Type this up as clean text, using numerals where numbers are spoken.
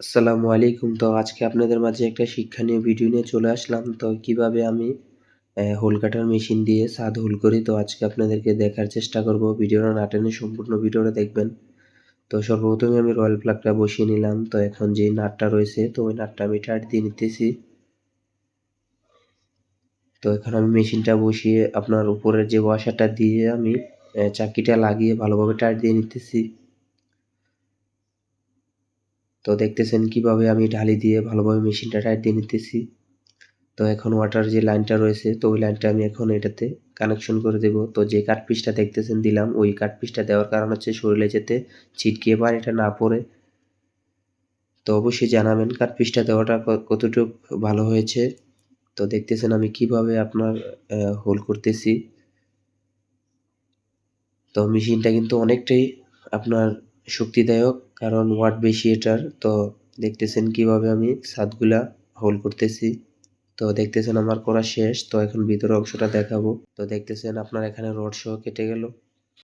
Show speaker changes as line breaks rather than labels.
আসসালামু আলাইকুম। তো আজকে আপনাদের মাঝে একটা শিক্ষণীয় ভিডিও নিয়ে চলে আসলাম। তো কিভাবে আমি হোল কাটার মেশিন দিয়ে ছাদ হোল করি। তো আজকে আপনাদেরকে দেখার চেষ্টা করব। ভিডিওটা না টেনে সম্পূর্ণ ভিডিওটা দেখবেন। তো সর্বপ্রথমে আমি রয়েল প্লাগটা বসিয়ে নিলাম। তো এখন যে নাটটা রয়েছে তো ওই নাটটা আমি টাইট দিয়ে নিতেছি। তো এখন আমি মেশিনটা বসিয়ে আপনার উপরের যে ওয়াশারটা দিয়ে আমি চাকিটা লাগিয়ে ভালোভাবে টাইট দিয়ে নিতেছি। তো দেখতেছেন কিভাবে আমি ঢালি দিয়ে ভালোভাবে মেশিনটা টাইট দিয়ে নিতেছি। তো এখন ওয়াটার যে লাইনটা রয়েছে তো ওই লাইনটা আমি এখন এটাতে কানেকশন করে দেব। তো যে কাট পিসটা দেখতেছেন দিলাম, ওই কাট পিসটা দেওয়ার কারণ হচ্ছে শরীরে যাতে ছিটকে পানিটা না পড়ে। তো অবশ্যই জানাবেন কাট পিসটা দেওয়াটা কতটুক ভালো হয়েছে। তো দেখতেছেন আমি কিভাবে আপনার হোল করতেছি। তো মেশিনটা কিন্তু অনেকটাই আপনার শক্তিদায়ক, কারণ ওয়াট বেশি এটার। তো দেখতেছেন কিভাবে আমি ছাদগুলা হোল করতেছি। তো দেখতেছেন আমার করা শেষ। তো এখন ভিতরের অংশটা দেখাবো। তো দেখতেছেন আপনার এখানে রড সহ কেটে গেল।